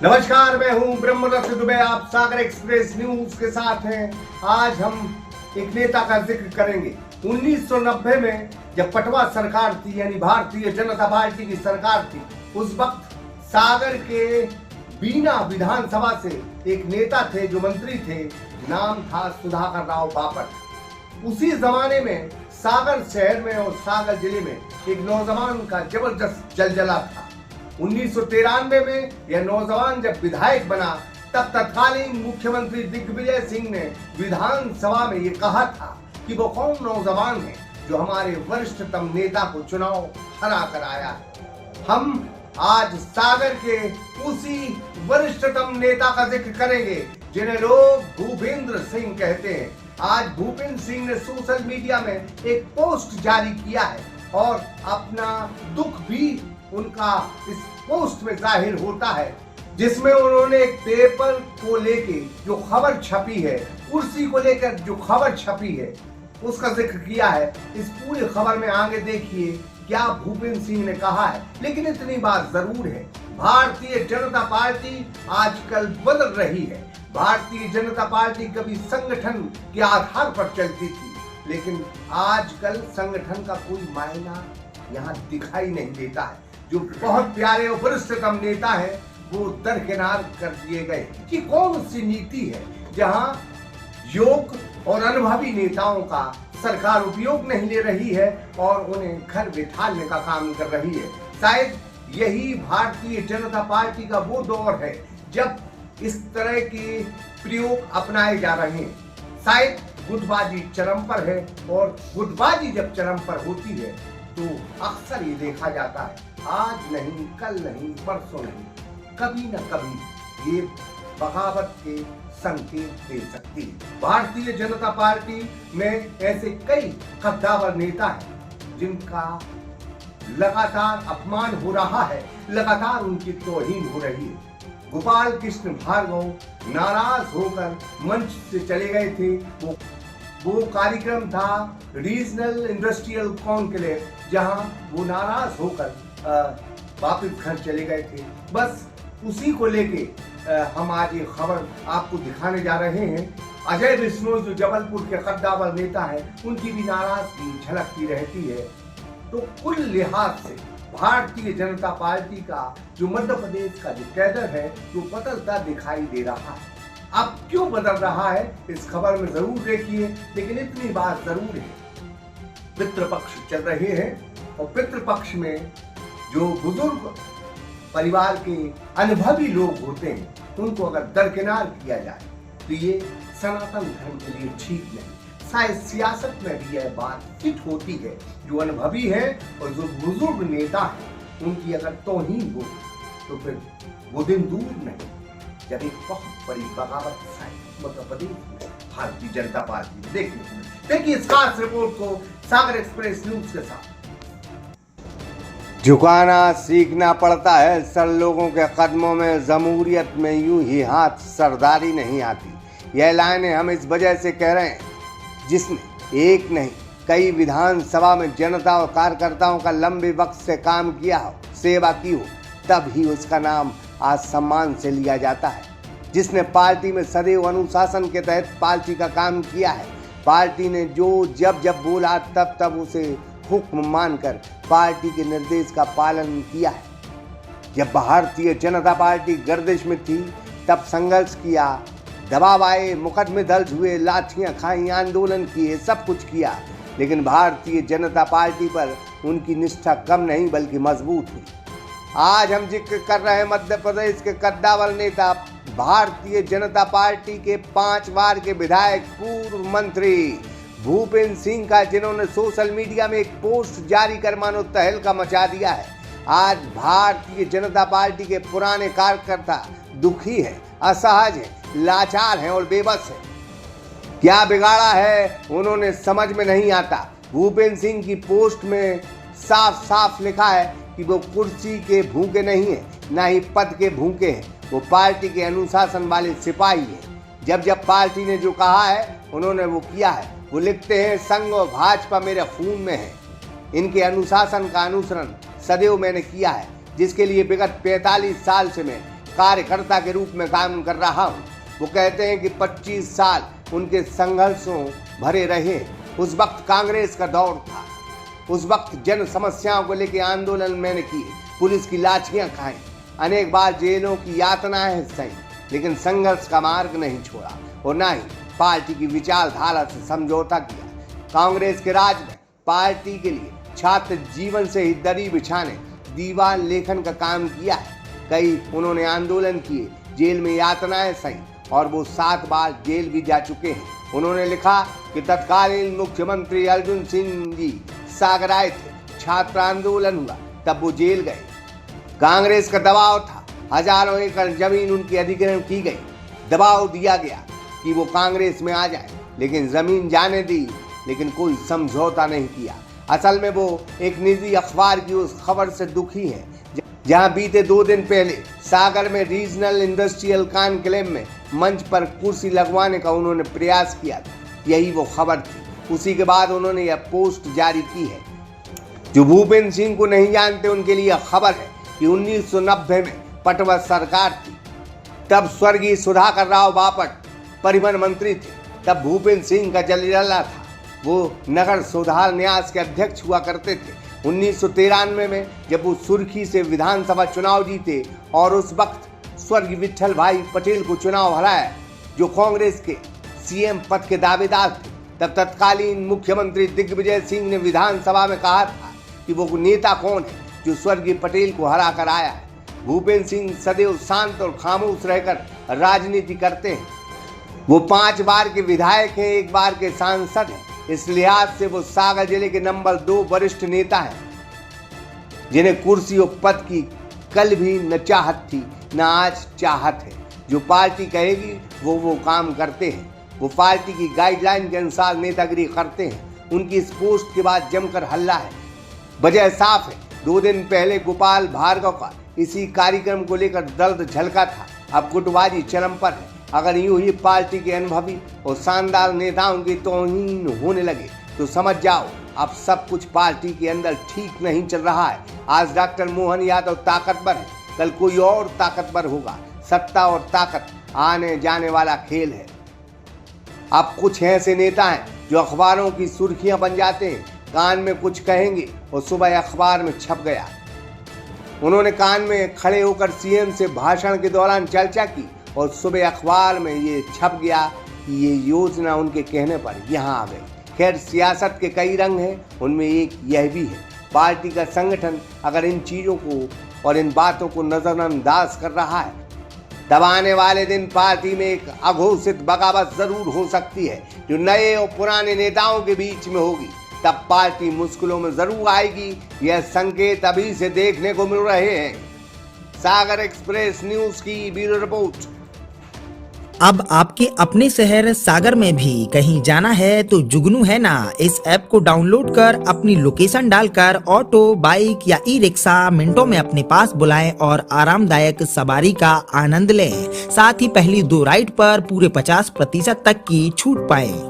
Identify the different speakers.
Speaker 1: नमस्कार, मैं हूं ब्रह्मदत्त दुबे। आप सागर एक्सप्रेस न्यूज के साथ हैं। आज हम एक नेता का जिक्र करेंगे। 1990 में जब पटवा सरकार थी, यानी भारतीय जनता पार्टी की सरकार थी, उस वक्त सागर के बीना विधानसभा से एक नेता थे जो मंत्री थे, नाम था सुधाकर राव बापट। उसी जमाने में सागर शहर में और सागर जिले में एक नौजवान का जबरदस्त जलजला था। 1993 में यह नौजवान जब विधायक बना, तब तत्कालीन मुख्यमंत्री दिग्विजय सिंह ने विधानसभा में ये कहा था कि वो कौन नौजवान है जो हमारे वरिष्ठतम नेता को चुनाव हरा कर आया है। हम आज सागर के उसी वरिष्ठतम नेता का जिक्र करेंगे जिन्हें लोग भूपेंद्र सिंह कहते हैं। आज भूपेंद्र सिंह ने सोशल मीडिया में एक पोस्ट जारी किया है और अपना दुख भी उनका इस पोस्ट में जाहिर होता है, जिसमें उन्होंने एक पेपर को लेके जो खबर छपी है, कुर्सी को लेकर जो खबर छपी है, उसका जिक्र किया है। इस पूरी खबर में आगे देखिए क्या भूपेंद्र सिंह ने कहा है। लेकिन इतनी बात जरूर है, भारतीय जनता पार्टी आजकल बदल रही है। भारतीय जनता पार्टी कभी संगठन के आधार पर चलती थी, लेकिन आजकल संगठन का कोई मायना यहाँ दिखाई नहीं देता है। जो बहुत प्यारे और वरिष्ठतम नेता है वो दरकिनार कर दिए गए कि कौन सी नीति है जहां योग्य और अनुभवी नेताओं का सरकार उपयोग नहीं ले रही है और उन्हें घर बिठाने का काम कर रही है। शायद यही भारतीय जनता पार्टी का वो दौर है जब इस तरह के प्रयोग अपनाए जा रहे हैं। शायद गुटबाजी चरम पर है और गुटबाजी जब चरम पर होती है तो अक्सर ये देखा जाता है, आज नहीं, कल नहीं, परसों नहीं, कभी न कभी ये बगावत के संकेत दे सकती है। भारतीय जनता पार्टी में ऐसे कई कद्दावर नेता हैं जिनका लगातार अपमान हो रहा है, लगातार उनकी तौहीन हो रही है। गोपाल कृष्ण भार्गव नाराज होकर मंच से चले गए थे। वो कार्यक्रम था रीजनल इंडस्ट्रियल कॉन्क्लेव, जहां वो नाराज होकर वापस घर चले गए थे। बस उसी को लेके हम आज ये खबर आपको दिखाने जा रहे हैं। अजय बिश्नोई जो जबलपुर के कद्दावर नेता है, उनकी भी नाराजगी झलकती रहती है। तो कुल लिहाज से भारतीय जनता पार्टी का जो मध्य प्रदेश का जो कैडर है वो बदलता दिखाई दे रहा है। अब क्यों बदल रहा है इस खबर में जरूर देखिए। लेकिन इतनी बात जरूर है, पितृपक्ष चल रहे हैं और पितृपक्ष में जो बुजुर्ग परिवार के अनुभवी लोग होते हैं उनको अगर दरकिनार किया जाए तो ये सनातन धर्म के लिए ठीक नहीं। शायद सियासत में भी यह बात फिट होती है। जो अनुभवी है और जो बुजुर्ग नेता है उनकी अगर तौहीन हो तो फिर वो दिन दूर नहीं जब एक बहुत बड़ी बगावत मध्य प्रदेश में भारतीय जनता पार्टी देखने को मिली। देखिए इस खास रिपोर्ट को सागर एक्सप्रेस न्यूज के साथ।
Speaker 2: झुकाना सीखना पड़ता है सर लोगों के कदमों में, जमहूरियत में यूं ही हाथ सरदारी नहीं आती। यह लाइनें हम इस वजह से कह रहे हैं जिसने एक नहीं कई विधानसभा में जनता और कार्यकर्ताओं का लंबे वक्त से काम किया हो, सेवा की हो, तब ही उसका नाम आज सम्मान से लिया जाता है। जिसने पार्टी में सदैव अनुशासन के तहत पार्टी का काम किया है, पार्टी ने जो जब जब बोला तब तब उसे हुक्म मानकर पार्टी के निर्देश का पालन किया है। जब भारतीय जनता पार्टी गर्दिश में थी तब संघर्ष किया, दबाव आए, मुकदमे दर्ज हुए, लाठियां खाई, आंदोलन किए, सब कुछ किया, लेकिन भारतीय जनता पार्टी पर उनकी निष्ठा कम नहीं बल्कि मजबूत हुई। आज हम जिक्र कर रहे हैं मध्य प्रदेश के कद्दावर नेता, भारतीय जनता पार्टी के 5 बार के विधायक, पूर्व मंत्री भूपेंद्र सिंह का, जिन्होंने सोशल मीडिया में एक पोस्ट जारी कर मानो तहलका मचा दिया है। आज भारतीय जनता पार्टी के पुराने कार्यकर्ता दुखी है, असहज है, लाचार हैं और बेबस है। क्या बिगाड़ा है उन्होंने समझ में नहीं आता। भूपेंद्र सिंह की पोस्ट में साफ साफ लिखा है कि वो कुर्सी के भूखे नहीं है, ना ही पद के भूखे हैं, वो पार्टी के अनुशासन वाले सिपाही हैं। जब जब पार्टी ने जो कहा है उन्होंने वो किया है। वो लिखते हैं संघ और भाजपा मेरे खून में है। इनके अनुशासन का अनुसरण सदैव मैंने किया है, जिसके लिए विगत 45 साल से मैं कार्यकर्ता के रूप में काम कर रहा हूँ। वो कहते हैं कि 25 साल उनके संघर्षों भरे रहे। उस वक्त कांग्रेस का दौर था, उस वक्त जन समस्याओं को लेकर आंदोलन मैंने किए, पुलिस की लाठियां खाई, अनेक बार जेलों की यातनाएं सही, लेकिन संघर्ष का मार्ग नहीं छोड़ा और न ही पार्टी की विचारधारा से समझौता किया। कांग्रेस के राज में पार्टी के लिए छात्र जीवन से ही दरी बिछाने, दीवार लेखन का काम किया है। कई उन्होंने आंदोलन किए, जेल में यातनाएं सही और वो 7 बार जेल भी जा चुके हैं। उन्होंने लिखा कि तत्कालीन मुख्यमंत्री अर्जुन सिंह जी सागर आए थे, छात्र आंदोलन हुआ, तब वो जेल गए। कांग्रेस का दबाव था, हजारों एकड़ जमीन उनकी अधिग्रहण की गई, दबाव दिया गया कि वो कांग्रेस में आ जाए, लेकिन जमीन जाने दी, लेकिन कोई समझौता नहीं किया। असल में वो एक निजी अखबार की उस खबर से दुखी है जहां बीते 2 दिन पहले सागर में रीजनल इंडस्ट्रियल कॉन्क्लेव में मंच पर कुर्सी लगवाने का उन्होंने प्रयास किया था। यही वो खबर थी। उसी के बाद उन्होंने यह पोस्ट जारी की है। जो भूपेंद्र सिंह को नहीं जानते उनके लिए खबर है कि 1990 में पटवा सरकार थी, तब स्वर्गीय सुधाकर राव बापट परिवहन मंत्री थे, तब भूपेंद्र सिंह का जलीला था, वो नगर सुधार न्यास के अध्यक्ष हुआ करते थे। 1993 में जब वो सुर्खी से विधानसभा चुनाव जीते और उस वक्त स्वर्गीय विट्ठल भाई पटेल को चुनाव हराया, जो कांग्रेस के सीएम पद के दावेदार थे, तब तत्कालीन मुख्यमंत्री दिग्विजय सिंह ने विधानसभा में कहा था कि वो नेता कौन है जो स्वर्गीय पटेल को हरा कर आया है। भूपेंद्र सिंह सदैव शांत और खामोश रहकर राजनीति करते हैं। वो 5 बार के विधायक हैं, 1 बार के सांसद हैं। इस लिहाज से वो सागर जिले के नंबर 2 वरिष्ठ नेता हैं, जिन्हें कुर्सी और पद की कल भी न चाहत थी न आज चाहत है। जो पार्टी कहेगी वो काम करते हैं। वो पार्टी की गाइडलाइन के अनुसार नेतागिरी करते हैं। उनकी इस पोस्ट के बाद जमकर हल्ला है। वजह साफ है, 2 दिन पहले गोपाल भार्गव का इसी कार्यक्रम को लेकर दर्द झलका था। अब गुटबाजी चरम पर है। अगर यूं ही पार्टी के अनुभवी और शानदार नेताओं की तौहीन होने लगे तो समझ जाओ अब सब कुछ पार्टी के अंदर ठीक नहीं चल रहा है। आज डॉक्टर मोहन यादव ताकतवर है, कल कोई और ताकतवर होगा। सत्ता और ताकत आने जाने वाला खेल है। अब कुछ ऐसे नेता हैं जो अखबारों की सुर्खियां बन जाते हैं, कान में कुछ कहेंगे और सुबह अखबार में छप गया। उन्होंने कान में खड़े होकर सीएम से भाषण के दौरान चर्चा की और सुबह अखबार में ये छप गया कि ये योजना उनके कहने पर यहाँ आ गई। खैर, सियासत के कई रंग हैं, उनमें एक यह भी है। पार्टी का संगठन अगर इन चीज़ों को और इन बातों को नज़रअंदाज कर रहा है, तब आने वाले दिन पार्टी में एक अघोषित बगावत जरूर हो सकती है, जो नए और पुराने नेताओं के बीच में होगी। तब पार्टी मुश्किलों में जरूर आएगी। यह संकेत अभी से देखने को मिल रहे हैं। सागर एक्सप्रेस न्यूज की ब्यूरो रिपोर्ट।
Speaker 3: अब आपके अपने शहर सागर में भी कहीं जाना है तो जुगनू है ना, इस ऐप को डाउनलोड कर अपनी लोकेशन डालकर ऑटो, बाइक या ई रिक्शा मिनटों में अपने पास बुलाएं और आरामदायक सवारी का आनंद लें। साथ ही पहली 2 राइड पर पूरे 50% तक की छूट पाएं।